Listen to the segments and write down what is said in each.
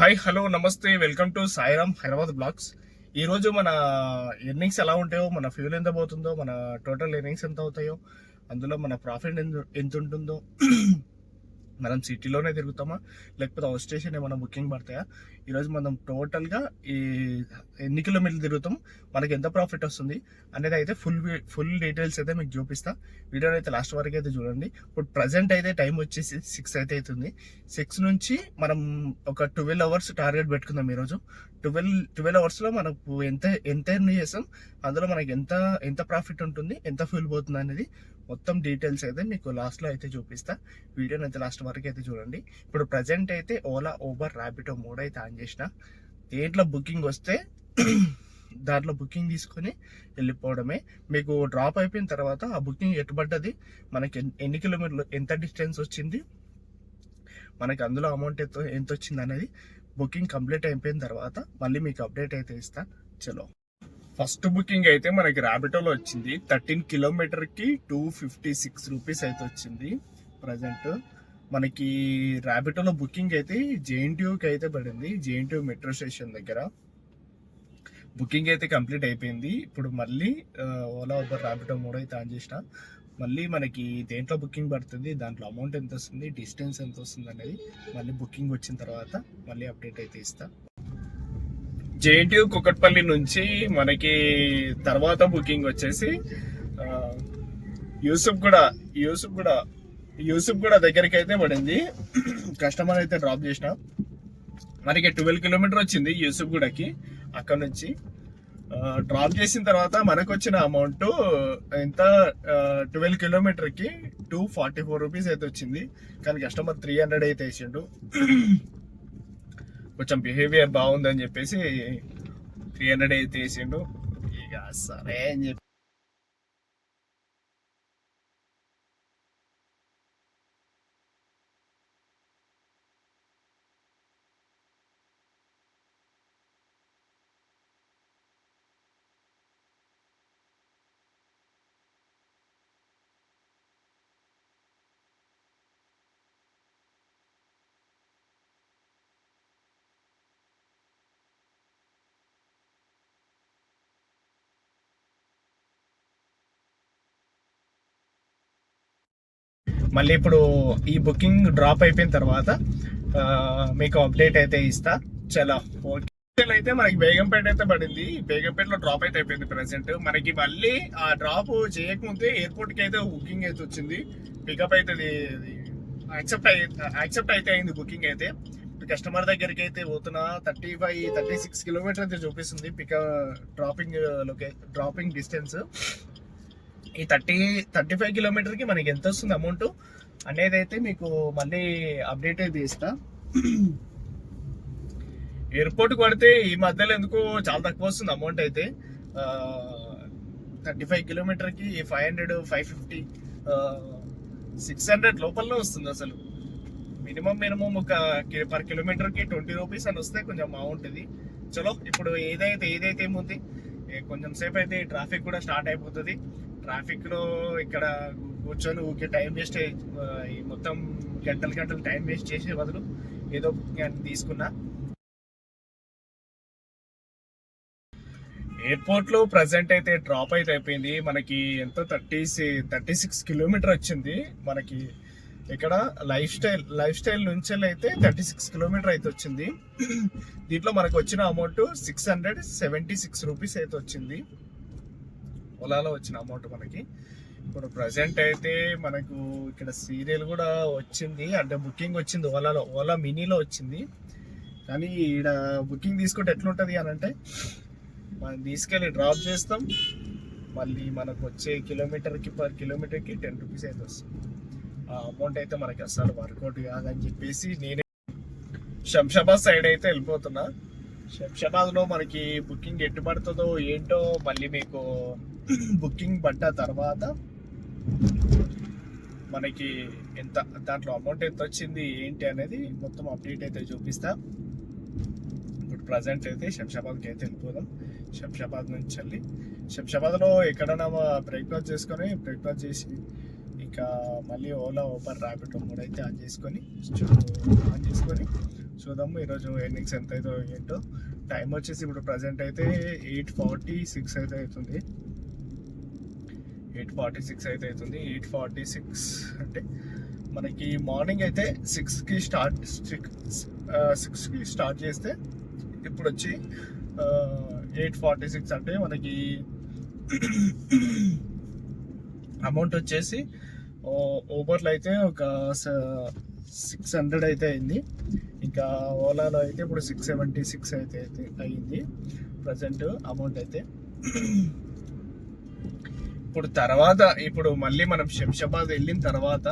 Hi hello namaste welcome to Sairam Hyderabad blogs. ఈరోజు మన earnings ఎలా ఉంటాయో, మన ఫ్యూల్ ఎంత పోతుందో, మన టోటల్ ఎర్నింగ్స్ ఎంత అవుతాయో, అందులో మన ప్రాఫిట్ ఎంత ఉంటుందో, మనం సిటీలోనే తిరుగుతామా లేకపోతే అవుట్ స్టేషన్ ఏమైనా బుకింగ్ పడతాయా, ఈరోజు మనం టోటల్గా ఈ ఎన్ని కిలోమీటర్లు తిరుగుతాం, మనకి ఎంత ప్రాఫిట్ వస్తుంది అనేది అయితే ఫుల్ డీటెయిల్స్ అయితే మీకు చూపిస్తా. వీడియోని అయితే లాస్ట్ వరకు అయితే చూడండి. ఇప్పుడు ప్రజెంట్ అయితే టైం వచ్చేసి 6 అయితే అవుతుంది. 6 నుంచి మనం ఒక 12 అవర్స్ టార్గెట్ పెట్టుకుందాం ఈరోజు. 12 అవర్స్లో మనకు ఎంత ఎంత ఎర్న్ చేస్తాం, అందులో మనకి ఎంత ఎంత ప్రాఫిట్ ఉంటుంది, ఎంత ఫ్యూల్ పోతుంది అనేది మొత్తం డీటెయిల్స్ అయితే మీకు లాస్ట్లో అయితే చూపిస్తా. వీడియోని అయితే లాస్ట్ వరకు అయితే చూడండి. ఇప్పుడు ప్రజెంట్ అయితే ఓలా, ఊబర్, ర్యాపిడో 3 అయితే ఆన్ చేసిన. దేంట్లో బుకింగ్ వస్తే దాంట్లో బుకింగ్ తీసుకొని వెళ్ళిపోవడమే. మీకు డ్రాప్ అయిపోయిన తర్వాత ఆ బుకింగ్ ఎటుపడ్డది, మనకి ఎన్ని కిలోమీటర్లు, ఎంత డిస్టెన్స్ వచ్చింది, మనకి అందులో అమౌంట్ ఎంత వచ్చింది అనేది బుకింగ్ కంప్లీట్ అయిపోయిన తర్వాత మళ్ళీ మీకు అప్డేట్ అయితే ఇస్తా. చలో, ఫస్ట్ బుకింగ్ అయితే మనకి ర్యాపిడోలో వచ్చింది. 13 కిలోమీటర్కి 256 రూపీస్ అయితే వచ్చింది. ప్రజెంట్ మనకి ర్యాపిడోలో బుకింగ్ అయితే జేఎన్టీయూకి అయితే పడింది. జేఎన్టీయూ మెట్రో స్టేషన్ దగ్గర బుకింగ్ అయితే కంప్లీట్ అయిపోయింది. ఇప్పుడు మళ్ళీ ఓలా, ఊబర్, ర్యాపిడో 3 అయితే ఆన్ చేసిన. మళ్ళీ మనకి దేంట్లో బుకింగ్ పడుతుంది, దాంట్లో అమౌంట్ ఎంత వస్తుంది, డిస్టెన్స్ ఎంత వస్తుంది అనేది మళ్ళీ బుకింగ్ వచ్చిన తర్వాత మళ్ళీ అప్డేట్ అయితే ఇస్తా. జేఎన్టీయూ కుకట్పల్లి నుంచి మనకి తర్వాత బుకింగ్ వచ్చేసి యూసుఫ్ కూడా దగ్గరికి అయితే పడింది. కస్టమర్ అయితే డ్రాప్ చేసిన. మనకి 12 కిలోమీటర్ వచ్చింది యూసుఫ్ గూడకి. అక్కడ నుంచి డ్రాప్ చేసిన తర్వాత మనకు వచ్చిన అమౌంట్ ఎంత, 12 కిలోమీటర్కి 244 రూపీస్ అయితే వచ్చింది. కానీ కస్టమర్ 300 అయితే వేసిండు. కొంచెం బిహేవియర్ బాగుందని చెప్పేసి 300 అయితే వేసిండు. ఇక సరే అని చెప్పి మళ్ళీ ఇప్పుడు ఈ బుకింగ్ డ్రాప్ అయిపోయిన తర్వాత మీకు అప్డేట్ అయితే ఇస్తా. చలో, ఓకే. అయితే మనకి బేగంపేట అయితే పడింది. బేగంపేటలో డ్రాప్ అయితే అయిపోయింది. ప్రెసెంట్ మనకి మళ్ళీ ఆ డ్రాప్ చేయకముందే ఎయిర్పోర్ట్ కి అయితే బుకింగ్ అయితే వచ్చింది. పికప్ అయితే యాక్సెప్ట్ అయితే అయింది బుకింగ్ అయితే. కస్టమర్ దగ్గరికి అయితే పోతున్నా. 36 కిలోమీటర్ అయితే చూపిస్తుంది డ్రాపింగ్ డిస్టెన్స్. ఈ 35 కిలోమీటర్కి మనకి ఎంత వస్తుంది అమౌంట్ అనేది అయితే మీకు మళ్ళీ అప్డేట్ అయితే ఇస్తా. ఎయిర్పోర్ట్కి పడితే ఈ మధ్యలో ఎందుకు చాలా తక్కువ వస్తుంది అమౌంట్ అయితే. 35 కిలోమీటర్కి 500, 550, 600 లోపలనే వస్తుంది. అసలు మినిమం ఒక పర్ కిలోమీటర్కి 20 రూపీస్ అని వస్తే కొంచెం బాగుంటుంది. చలో, ఇప్పుడు ఏదైతే ఏముంది, కొంచెం సేపు అయితే ట్రాఫిక్ కూడా స్టార్ట్ అయిపోతుంది. ట్రాఫిక్ లో ఇక్కడ కూర్చొని ఊరికే టైం వేస్ట్, మొత్తం గంటలు టైం వేస్ట్ చేసే బదులు ఏదో తీసుకున్నా. ఎయిర్పోర్ట్ లో ప్రజెంట్ అయితే డ్రాప్ అయితే అయిపోయింది. మనకి ఎంతో 36 కిలోమీటర్ వచ్చింది. మనకి ఇక్కడ లైఫ్ స్టైల్ నుంచి అయితే 36 కిలోమీటర్ అయితే వచ్చింది. దీంట్లో మనకు వచ్చిన అమౌంట్ 676 రూపీస్ అయితే వచ్చింది. ఓలాలో వచ్చిన అమౌంట్ మనకి. ఇప్పుడు ప్రజెంట్ అయితే మనకు ఇక్కడ సీరియల్ కూడా వచ్చింది, అంటే బుకింగ్ వచ్చింది ఓలా మినీలో వచ్చింది. కానీ ఇక్కడ బుకింగ్ తీసుకుంటే ఎట్లుంటుంది అని అంటే, మనం తీసుకెళ్ళి డ్రాప్ చేస్తాం, మళ్ళీ మనకు వచ్చే పర్ కిలోమీటర్కి 10 రూపీస్ అయితే వస్తుంది. ఆ అమౌంట్ అయితే మనకి అసలు వర్కౌట్ కాదని చెప్పేసి నేనే శంషాబాద్ సైడ్ అయితే వెళ్ళిపోతున్నా. శంషాబాద్లో మనకి బుకింగ్ ఎట్టు పడుతుందో ఏంటో మళ్ళీ మీకు బుకింగ్ పడ్డ తర్వాత మనకి ఎంత, దాంట్లో అమౌంట్ ఎంత వచ్చింది ఏంటి అనేది మొత్తం అప్డేట్ అయితే చూపిస్తా. ఇప్పుడు ప్రజెంట్ అయితే శంషాబాద్కి అయితే వెళ్ళిపోదాం. శంషాబాద్ నుంచి వెళ్ళి శంషాబాద్లో ఎక్కడైనా బ్రేక్ఫాస్ట్ చేసి ఇంకా మళ్ళీ ఓలా, ఊబర్, ర్యాపిడో 3 అయితే ఆన్ చేసుకొని చూద్దాము ఈరోజు ఎర్నింగ్స్ ఎంత అవుతుందో ఏంటో. టైం వచ్చేసి ఇప్పుడు ప్రజెంట్ అయితే 8:46 అయితే అవుతుంది. 8:46 అయితే అవుతుంది. 8:46 అంటే మనకి మార్నింగ్ అయితే 6కి స్టార్ట్ చేస్తే ఇప్పుడు వచ్చి 8:46 అంటే మనకి అమౌంట్ వచ్చేసి ఊబర్లో అయితే ఒక 600 అయితే అయింది. ఇంకా ఓలాలో అయితే ఇప్పుడు 676 అయితే అయింది ప్రజెంట్ అమౌంట్ అయితే. ఇప్పుడు మళ్ళీ మనం శంషాబాద్ వెళ్ళిన తర్వాత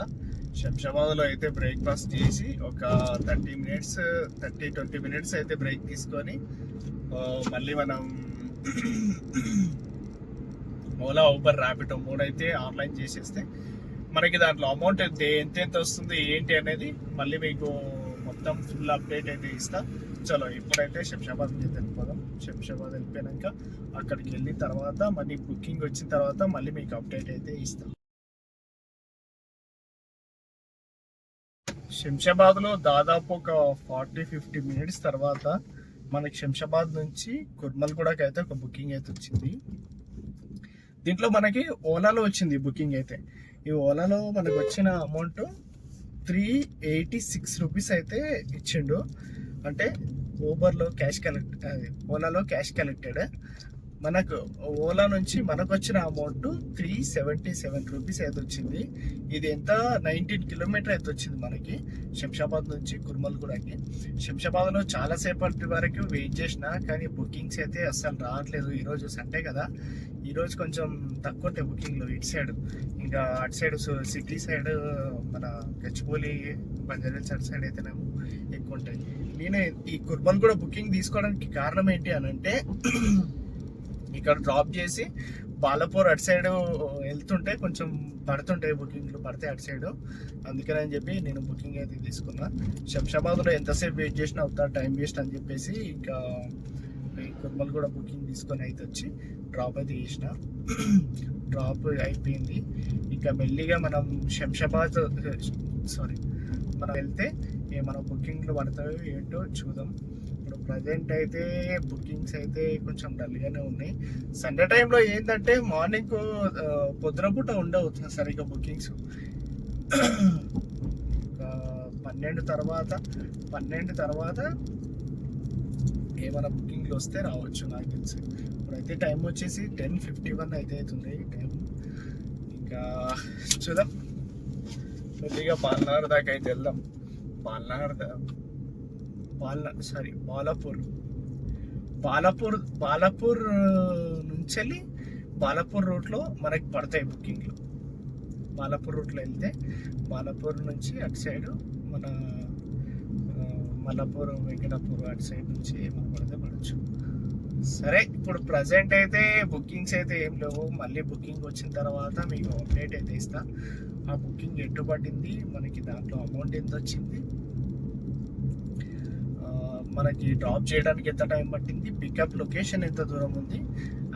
శంషాబాద్లో అయితే బ్రేక్ఫాస్ట్ చేసి ఒక 20 మినిట్స్ అయితే బ్రేక్ తీసుకొని మళ్ళీ మనం ఓలా ఊబర్ ర్యాపిడో 3 అయితే ఆన్లైన్ చేసేస్తే మనకి దాంట్లో అమౌంట్ ఎంత వస్తుంది ఏంటి అనేది మళ్ళీ మీకు మొత్తం ఫుల్ అప్డేట్ అయితే ఇస్తా. చలో ఇప్పుడైతే శంషాబాద్ వెళ్ళిపోదాం. శంషాబాద్ వెళ్ళిపోయాక అక్కడికి వెళ్ళిన తర్వాత మళ్ళీ బుకింగ్ వచ్చిన తర్వాత మళ్ళీ మీకు అప్డేట్ అయితే ఇస్తాం. శంషాబాద్లో దాదాపు ఒక 40-50 మినిట్స్ తర్వాత మనకి శంషాబాద్ నుంచి కుర్మల్గూడకి అయితే ఒక బుకింగ్ అయితే వచ్చింది. దీంట్లో మనకి ఓలాలో వచ్చింది బుకింగ్ అయితే. ఈ ఓలాలో మనకు వచ్చిన అమౌంట్ 386 రూపీస్ అయితే ఇచ్చిండు. అంటే ఓలాలో క్యాష్ కలెక్టెడ్. మనకు ఓలా నుంచి మనకు వచ్చిన అమౌంట్ 377 రూపీస్ అయితే వచ్చింది. ఇది ఎంత 19 కిలోమీటర్ అయితే వచ్చింది మనకి శంషాబాద్ నుంచి కుర్మల్గూడకి. శంషాబాద్లో చాలాసేపటి వరకు వెయిట్ చేసిన కానీ బుకింగ్స్ అయితే అస్సలు రావట్లేదు. ఈరోజు సండే కదా, ఈరోజు కొంచెం తక్కువ ఉంటాయి బుకింగ్లు ఇటు సైడ్. ఇంకా అటు సైడ్ సిటీ సైడ్ మన గచ్చిబౌలి బంజారాహిల్స్ అటు సైడ్ అయితేనేమో ఎక్కువ ఉంటాయి. నేను ఈ కుర్మల్గూడ బుకింగ్ తీసుకోవడానికి కారణం ఏంటి అని అంటే ఇక్కడ డ్రాప్ చేసి బాలాపూర్ అటు సైడ్ వెళ్తుంటే కొంచెం పడుతుంటాయి బుకింగ్లు పడతాయి అటు సైడ్. అందుకని చెప్పి నేను బుకింగ్ అయితే తీసుకున్నా. శంషాబాద్లో ఎంతసేపు వెయిట్ చేసినా అవుతా టైం వేస్ట్ అని చెప్పేసి ఇంకా కుర్మల్గూడ బుకింగ్ తీసుకొని అయితే వచ్చి డ్రాప్ అయితే చేసిన. డ్రాప్ అయిపోయింది. ఇంకా మెల్లిగా మనం మనం వెళ్తే ఏమైనా బుకింగ్లు పడతాయో ఏంటో చూద్దాం. ఇప్పుడు ప్రజెంట్ అయితే బుకింగ్స్ అయితే కొంచెం డల్గానే ఉన్నాయి. సండే టైంలో ఏంటంటే మార్నింగ్ పొద్దున పూట ఉండవు సరిగ్గా బుకింగ్స్. 12 తర్వాత ఏమైనా బుకింగ్లు వస్తే రావచ్చు నాకు తెలిసి. ఇప్పుడైతే టైం వచ్చేసి 10:51 అయితే అవుతుంది టైం. ఇంకా చూద్దాం కొద్దిగా బాలనగర్ దాకా అయితే వెళ్దాం. బాలాపూర్ నుంచి వెళ్ళి బాలాపూర్ రూట్లో మనకి పడతాయి బుకింగ్లు. బాలాపూర్ రూట్లో వెళ్తే బాలాపూర్ నుంచి అటు సైడ్ మన మల్లాపూర్ వెంకటాపూర్ అటు సైడ్ నుంచి ఏమైనా పడితే పడవచ్చు. సరే ఇప్పుడు ప్రజెంట్ అయితే బుకింగ్స్ అయితే ఏం లేవు. మళ్ళీ బుకింగ్ వచ్చిన తర్వాత మీకు అప్డేట్ అయితే ఇస్తా. ఆ బుకింగ్ ఎటు పడింది, మనకి దాంట్లో అమౌంట్ ఎంత వచ్చింది, మనకి డ్రాప్ చేయడానికి ఎంత టైం పట్టింది, పికప్ లొకేషన్ ఎంత దూరం ఉంది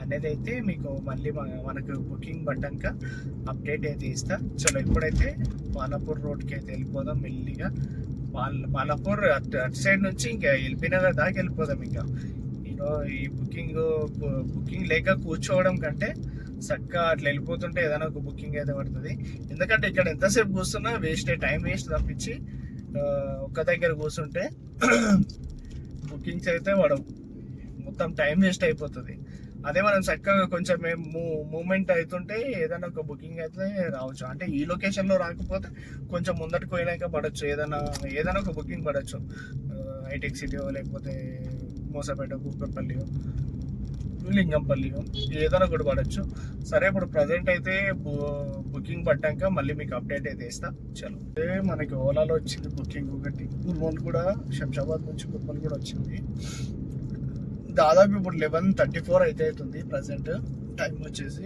అనేది అయితే మీకు మళ్ళీ మనకు బుకింగ్ పడ్డాక అప్డేట్ అయితే ఇస్తా. చలో ఇప్పుడైతే బాలాపూర్ రోడ్కి అయితే వెళ్ళిపోదాం మెల్లిగా. బాలాపూర్ అటు సైడ్ నుంచి ఇంకా ఎల్బీనగర్ దాకా వెళ్ళిపోదాం. ఇంకా ఈ బుకింగ్ లేక కూర్చోవడం కంటే చక్కగా అట్లా వెళ్ళిపోతుంటే ఏదైనా ఒక బుకింగ్ అయితే పడుతుంది. ఎందుకంటే ఇక్కడ ఎంతసేపు కూర్చున్నా టైం వేస్ట్ తప్పించి ఒక్క దగ్గర కూర్చుంటే బుకింగ్స్ అయితే పడవు, మొత్తం టైం వేస్ట్ అయిపోతుంది. అదే మనం చక్కగా కొంచెం మూమెంట్ అవుతుంటే ఏదైనా ఒక బుకింగ్ అయితే రావచ్చు. అంటే ఈ లొకేషన్లో రాకపోతే కొంచెం ముందటికి పోయినాక పడవచ్చు, ఏదైనా ఒక బుకింగ్ పడవచ్చు. హైటెక్ సిటీయో లేకపోతే మోసపేట, కూకట్పల్లియో, లింగంపల్లియో ఏదైనా ఒకటి పడవచ్చు. సరే ఇప్పుడు ప్రజెంట్ అయితే బుకింగ్ పట్టాక మళ్ళీ మీకు అప్డేట్ అయితే ఇస్తా. చలో మనకి ఓలాలో వచ్చింది బుకింగ్ ఒకటి. కుర్మల్గూడ శంషాబాద్ నుంచి కుర్మల్గూడ వచ్చింది. దాదాపు ఇప్పుడు 11:34 అయితే అవుతుంది ప్రజెంట్ టైం వచ్చేసి.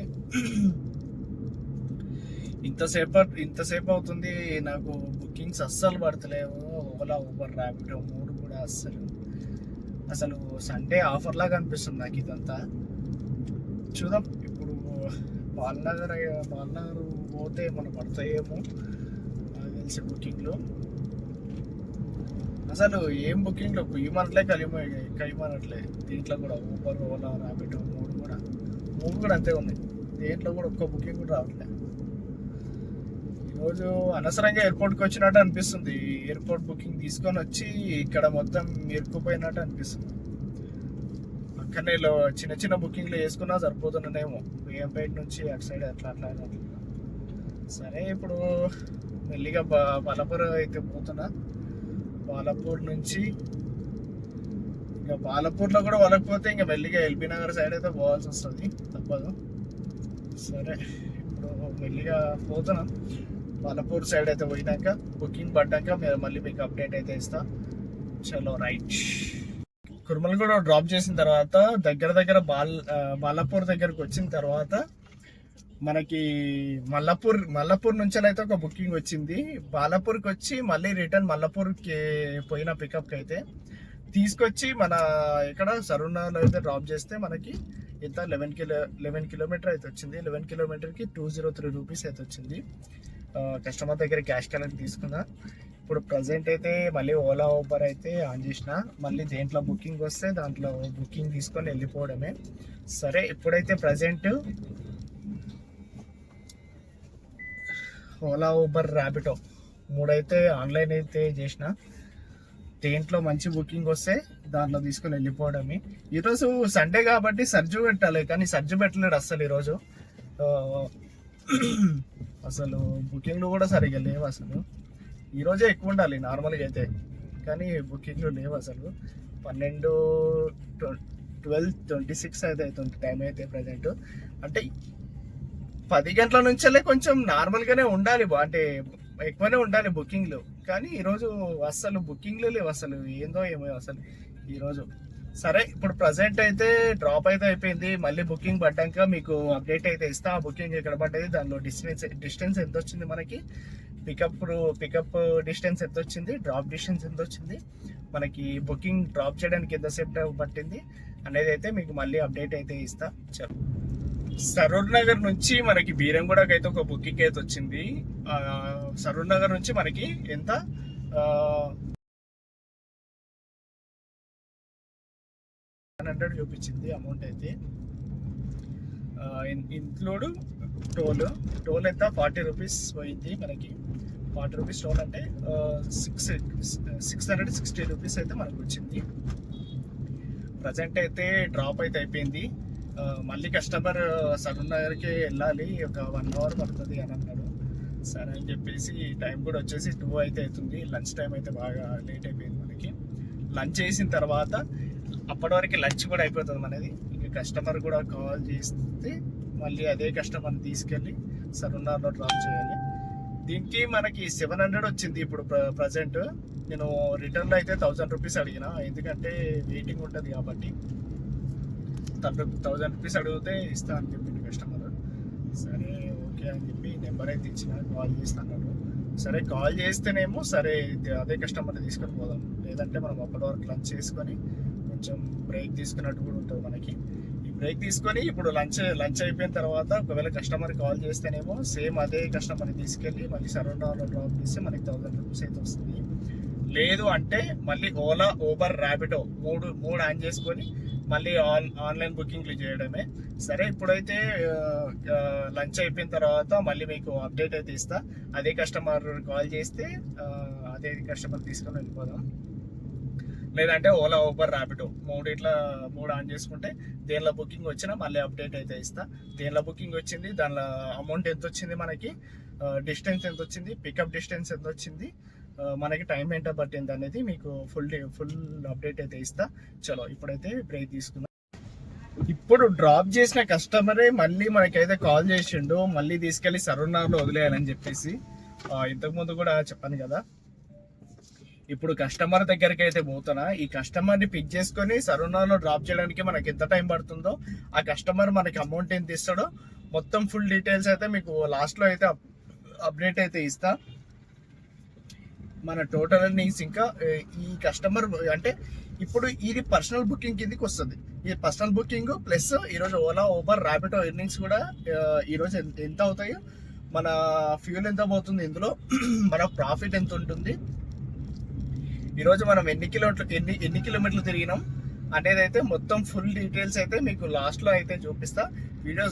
ఇంతసేపు అవుతుంది నాకు బుకింగ్స్ అస్సలు పడతలేవు. ఓలా ఊబర్ ర్యాపిడో 3 కూడా అసలు సండే ఆఫర్ లాగా అనిపిస్తుంది నాకు ఇదంతా. చూద్దాం ఇప్పుడు బాలనగర్ పోతే మనం పడతాయేమో నాకు తెలిసి బుకింగ్లో. అసలు ఏం బుకింగ్లో కుయ్యమనట్లే కయ్యమనట్లే. దీంట్లో కూడా ఊబర్, ఓలా, ర్యాపిడో మూడు కూడా అంతే ఉన్నాయి. దేంట్లో కూడా ఒక్క బుకింగ్ కూడా రావట్లేదు. ఈరోజు అనవసరంగా ఎయిర్పోర్ట్కి వచ్చినట్టు అనిపిస్తుంది. ఎయిర్పోర్ట్ బుకింగ్ తీసుకొని వచ్చి ఇక్కడ మొత్తం ఇరుక్కుపోయినట్టు అనిపిస్తుంది. అక్కడనే చిన్న చిన్న బుకింగ్లు వేసుకున్నా సరిపోతున్నానేమో, బియ్యంపేట నుంచి అటు సైడ్ అట్లా. సరే ఇప్పుడు మెల్లిగా బాలాపూర్ అయితే పోతున్నా. బాలాపూర్ నుంచి ఇంకా బాలాపూర్లో కూడా వలకపోతే ఇంకా మెల్లిగా ఎల్బీ నగర్ సైడ్ అయితే పోవాల్సి వస్తుంది, తప్పదు. సరే ఇప్పుడు మెల్లిగా పోతున్నాం. బాలాపూర్ సైడ్ అయితే పోయినాక బుకింగ్ పడ్డాక మళ్ళీ మీకు అప్డేట్ అయితే ఇస్తా. చలో రైట్. కుర్మల్గూడ డ్రాప్ చేసిన తర్వాత దగ్గర బాలాపూర్ దగ్గరకు వచ్చిన తర్వాత మనకి మల్లపూర్ నుంచి అయితే ఒక బుకింగ్ వచ్చింది. బాలాపూర్కి వచ్చి మళ్ళీ రిటర్న్ మల్లపూర్కి పోయిన పికప్కి అయితే తీసుకొచ్చి మన ఇక్కడ సరూనాలో అయితే డ్రాప్ చేస్తే మనకి ఎంత 11 కిలోమీటర్ అయితే వచ్చింది. 11 కిలోమీటర్కి 203 రూపీస్ అయితే వచ్చింది. కస్టమర్ దగ్గర క్యాష్ కలెక్ట్ తీసుకున్నా. ఇప్పుడు ప్రజెంట్ అయితే మళ్ళీ ఓలా ఊబర్ అయితే ఆన్ చేసిన. మళ్ళీ దేంట్లో బుకింగ్ వస్తే దాంట్లో బుకింగ్ తీసుకొని వెళ్ళిపోవడమే. సరే ఇప్పుడైతే ప్రజెంట్ ఓలా ఊబర్ ర్యాపిడో మూడైతే ఆన్లైన్ అయితే చేసిన. దేంట్లో మంచి బుకింగ్ వస్తే దాంట్లో తీసుకొని వెళ్ళిపోవడమే. ఈరోజు సండే కాబట్టి సర్జు పెట్టాలి, కానీ సర్జు పెట్టలేడు అసలు ఈరోజు. అసలు బుకింగ్లు కూడా సరిగ్గా లేవు అసలు. ఈరోజే ఎక్కువ ఉండాలి నార్మల్గా అయితే, కానీ బుకింగ్లు లేవు అసలు. 12:26 అయితే అవుతుంది టైం అయితే ప్రజెంట్. అంటే 10 గంటల నుంచే కొంచెం నార్మల్గానే ఉండాలి, అంటే ఎక్కువనే ఉండాలి బుకింగ్లు. కానీ ఈరోజు అసలు బుకింగ్లు లేవు అసలు, ఏందో ఏమో అసలు ఈరోజు. సరే ఇప్పుడు ప్రజెంట్ అయితే డ్రాప్ అయితే అయిపోయింది. మళ్ళీ బుకింగ్ పడ్డాక మీకు అప్డేట్ అయితే ఇస్తా. ఆ బుకింగ్ ఎక్కడ పడ్డది, దానిలో డిస్టెన్స్ ఎంత వచ్చింది, మనకి పికప్ డిస్టెన్స్ ఎంత వచ్చింది, డ్రాప్ డిస్టెన్స్ ఎంత వచ్చింది, మనకి బుకింగ్ డ్రాప్ చేయడానికి ఎంతసేపు పట్టింది అనేది అయితే మీకు మళ్ళీ అప్డేట్ అయితే ఇస్తా. సరూర్ నగర్ నుంచి మనకి బీరంగూడకి అయితే ఒక బుకింగ్ అయితే వచ్చింది. సరూర్ నగర్ నుంచి మనకి ఎంత 100 చూపించింది అమౌంట్ అయితే. ఇన్క్లూడ్ టోల్ ఎంత 40 రూపీస్ పోయింది మనకి. 40 రూపీస్ టోల్ అంటే 660 రూపీస్ అయితే మనకు వచ్చింది. ప్రజెంట్ అయితే డ్రాప్ అయితే అయిపోయింది. మళ్ళీ కస్టమర్ సరూర్ నగర్కి వెళ్ళాలి, ఒక 1 అవర్ పడుతుంది అని అన్నాడు. సరే అని చెప్పేసి టైం కూడా వచ్చేసి 2 అయితే అవుతుంది. లంచ్ టైం అయితే బాగా లేట్ అయిపోయింది మనకి. లంచ్ చేసిన తర్వాత అప్పటి వరకు లంచ్ కూడా అయిపోతుంది మనది. ఇంకా కస్టమర్ కూడా కాల్ చేస్తే మళ్ళీ అదే కస్టమర్ని తీసుకెళ్ళి సరూర్ నగర్లో డ్రాప్ చేయాలి. దీనికి మనకి 700 వచ్చింది ఇప్పుడు ప్రజెంట్. నేను రిటర్న్లో అయితే 1000 రూపీస్ అడిగిన, ఎందుకంటే వెయిటింగ్ ఉంటుంది కాబట్టి. 1000 రూపీస్ అడిగితే ఇస్తా అని చెప్పింది కస్టమర్. సరే ఓకే అని చెప్పి నెంబర్ అయితే ఇచ్చిన, కాల్ చేస్తాను. సరే కాల్ చేస్తేనేమో సరే అదే కస్టమర్ని తీసుకొని పోదాం, లేదంటే మనం అప్పటి వరకు లంచ్ చేసుకొని కొంచెం బ్రేక్ తీసుకున్నట్టు కూడా ఉంటుంది మనకి. ఈ బ్రేక్ తీసుకొని ఇప్పుడు లంచ్ అయిపోయిన తర్వాత ఒకవేళ కస్టమర్ కాల్ చేస్తేనేమో సేమ్ అదే కస్టమర్ని తీసుకెళ్ళి మళ్ళీ సరూర్ నగర్లో డ్రాప్ చేస్తే మనకి 1000 రూపీస్ అయితే వస్తుంది. లేదు అంటే మళ్ళీ ఓలా ఊబర్ ర్యాపిడో మూడు ఆన్ చేసుకొని మళ్ళీ ఆన్లైన్ బుకింగ్లు చేయడమే. సరే ఇప్పుడైతే లంచ్ అయిపోయిన తర్వాత మళ్ళీ మీకు అప్డేట్ అయితే ఇస్తా. అదే కస్టమర్ కాల్ చేస్తే అదే కస్టమర్ తీసుకొని వెళ్ళిపోదాం, లేదంటే ఓలా ఊబర్ ర్యాపిడో మూడు ఆన్ చేసుకుంటే దేనిలో బుకింగ్ వచ్చినా మళ్ళీ అప్డేట్ అయితే ఇస్తా. దేనిలో బుకింగ్ వచ్చింది, దానిలో అమౌంట్ ఎంత వచ్చింది, మనకి డిస్టెన్స్ ఎంత వచ్చింది, పికప్ డిస్టెన్స్ ఎంత వచ్చింది, మనకి టైం ఎంత పట్టింది అనేది మీకు ఫుల్ అప్డేట్ అయితే ఇస్తా. చలో ఇప్పుడైతే బ్రేక్ తీసుకుందాం. ఇప్పుడు డ్రాప్ చేసిన కస్టమరే మళ్ళీ మనకైతే కాల్ చేసిండు, మళ్ళీ తీసుకెళ్లి సరూర్ నగర్లో వదిలేయాలని చెప్పేసి. ఇంతకుముందు కూడా చెప్పాను కదా. ఇప్పుడు కస్టమర్ దగ్గరికి అయితే పోతున్నా. ఈ కస్టమర్ని పిక్ చేసుకొని సరూర్ నగర్లో డ్రాప్ చేయడానికి మనకి ఎంత టైం పడుతుందో, ఆ కస్టమర్ మనకి అమౌంట్ ఎంత ఇస్తాడో మొత్తం ఫుల్ డీటెయిల్స్ అయితే మీకు లాస్ట్లో అయితే అప్డేట్ అయితే ఇస్తా. మన టోటల్ ఎర్నింగ్స్ ఇంకా ఈ కస్టమర్ అంటే ఇప్పుడు ఇది పర్సనల్ బుకింగ్ కిందకి వస్తుంది. ఈ పర్సనల్ బుకింగ్ ప్లస్ ఈరోజు ఓలా ఊబర్ ర్యాపిడో ఎర్నింగ్స్ కూడా ఈరోజు ఎంత అవుతాయో, మన ఫ్యూల్ ఎంత పోతుంది, ఇందులో మన ప్రాఫిట్ ఎంత ఉంటుంది, ఈరోజు మనం ఎన్ని కిలోమీటర్లు తిరిగినాం అనేది అయితే మొత్తం ఫుల్ డీటెయిల్స్ అయితే మీకు లాస్ట్లో అయితే చూపిస్తా. వీడియో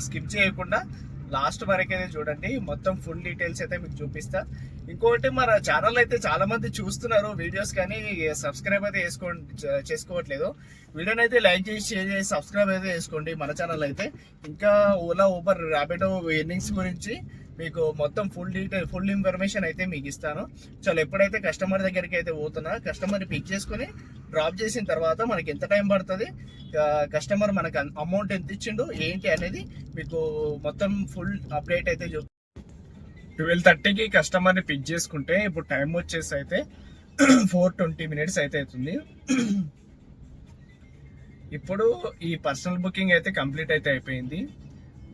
స్కిప్ చేయకుండా లాస్ట్ వరకు అయితే చూడండి, మొత్తం ఫుల్ డీటెయిల్స్ అయితే మీకు చూపిస్తా. ఇంకొకటి మన ఛానల్ అయితే చాలా మంది చూస్తున్నారు వీడియోస్, కానీ సబ్స్క్రైబ్ అయితే చేసుకోవట్లేదు. వీడియోని అయితే లైక్ చేసి షేర్ చేసి సబ్స్క్రైబ్ అయితే చేసుకోండి మన ఛానల్ అయితే. ఇంకా ఓలా ఊబర్ ర్యాపిడో ఎర్నింగ్స్ గురించి మీకు మొత్తం ఫుల్ ఇన్ఫర్మేషన్ అయితే మీకు ఇస్తాను. చాలా ఎప్పుడైతే కస్టమర్ దగ్గరికి అయితే పోతున్నా, కస్టమర్ పిక్ చేసుకుని డ్రాప్ చేసిన తర్వాత మనకి ఎంత టైం పడుతుంది, కస్టమర్ మనకు అమౌంట్ ఎంత ఇచ్చిండు ఏంటి అనేది మీకు మొత్తం ఫుల్ అప్డేట్ అయితే 12:30కి కస్టమర్ని పిక్ చేసుకుంటే ఇప్పుడు టైం వచ్చేసి అయితే 4:20 minutes అయితే అవుతుంది. ఇప్పుడు ఈ పర్సనల్ బుకింగ్ అయితే కంప్లీట్ అయితే అయిపోయింది.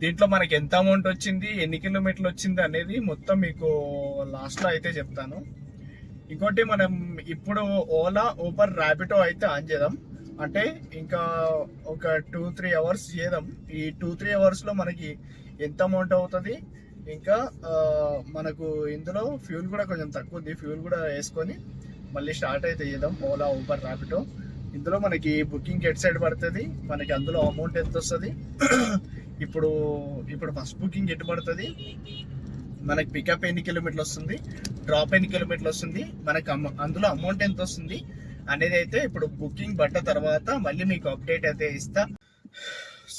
దీంట్లో మనకి ఎంత అమౌంట్ వచ్చింది, ఎన్ని కిలోమీటర్లు వచ్చింది అనేది మొత్తం మీకు లాస్ట్లో అయితే చెప్తాను. ఇంకోటి మనం ఇప్పుడు ఓలా ఊబర్ ర్యాపిడో అయితే ఆన్ చేద్దాం. అంటే ఇంకా ఒక 2-3 అవర్స్ చేద్దాం. ఈ 2-3 అవర్స్లో మనకి ఎంత అమౌంట్ అవుతుంది, ఇంకా మనకు ఇందులో ఫ్యూల్ కూడా కొంచెం తక్కువ ఉంది, ఫ్యూల్ కూడా వేసుకొని మళ్ళీ స్టార్ట్ అయితే చేద్దాం ఓలా ఊబర్ ర్యాపిడో. ఇందులో మనకి బుకింగ్ ఎట్ సైడ్ పడుతుంది, మనకి అందులో అమౌంట్ ఎంత వస్తుంది, ఇప్పుడు ఫస్ట్ బుకింగ్ ఎటు పడుతుంది, మనకి పికప్ ఎన్ని కిలోమీటర్లు వస్తుంది, డ్రాప్ ఎన్ని కిలోమీటర్లు వస్తుంది, మనకి అందులో అమౌంట్ ఎంత వస్తుంది అనేది అయితే ఇప్పుడు బుకింగ్ పడ్డ తర్వాత మళ్ళీ మీకు అప్డేట్ అయితే ఇస్తా.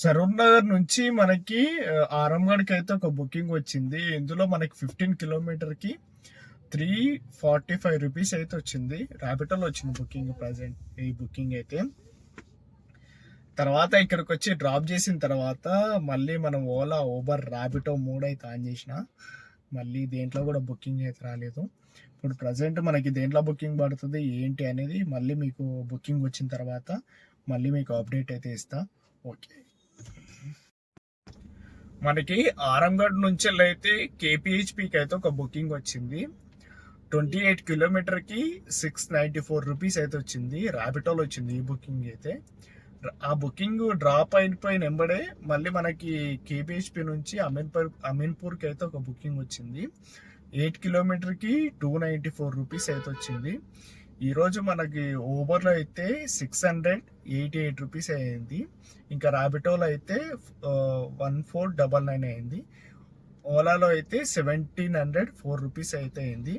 సరూర్ నగర్ నుంచి మనకి ఆరంగఢ్కి అయితే ఒక బుకింగ్ వచ్చింది. ఇందులో మనకి 15 కిలోమీటర్కి 345 రూపీస్ అయితే వచ్చింది. ర్యాపిడోలో వచ్చింది బుకింగ్ ప్రజెంట్ ఈ బుకింగ్ అయితే. తర్వాత ఇక్కడికి వచ్చి డ్రాప్ చేసిన తర్వాత మళ్ళీ మనం ఓలా ఊబర్ ర్యాపిడో 3 అయితే ఆన్ చేసిన, మళ్ళీ దేంట్లో కూడా బుకింగ్ అయితే రాలేదు. ఇప్పుడు ప్రజెంట్ మనకి దేంట్లో బుకింగ్ పడుతుంది ఏంటి అనేది మళ్ళీ మీకు బుకింగ్ వచ్చిన తర్వాత మళ్ళీ మీకు అప్డేట్ అయితే ఇస్తా. ఓకే, మనకి ఆరంగఢ్ నుంచి అయితే కేపీహెచ్పికి అయితే ఒక బుకింగ్ వచ్చింది. 28 కిలోమీటర్కి 694 రూపీస్ అయితే వచ్చింది. ర్యాపిడోలో వచ్చింది ఈ బుకింగ్ అయితే. ఆ బుకింగ్ డ్రాప్ అయిపోయిన వెంబడే మళ్ళీ మనకి కేపీహెచ్పి నుంచి అమీన్పూర్కి అయితే ఒక బుకింగ్ వచ్చింది. 8 కిలోమీటర్కి 294 రూపీస్ అయితే వచ్చింది. ఈరోజు మనకి ఊబర్లో అయితే 688 రూపీస్ అయింది. ఇంకా ర్యాపిడోలో అయితే 1499 అయింది. ఓలాలో అయితే 1704 రూపీస్ అయితే అయింది.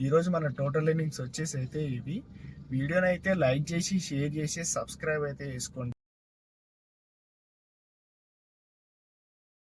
ఈరోజు మన టోటల్ ఎర్నింగ్స్ వచ్చేసి అయితే ఇవి. వీడియోని అయితే లైక్ చేసి షేర్ చేసి సబ్స్క్రైబ్ అయితే చేసుకోండి.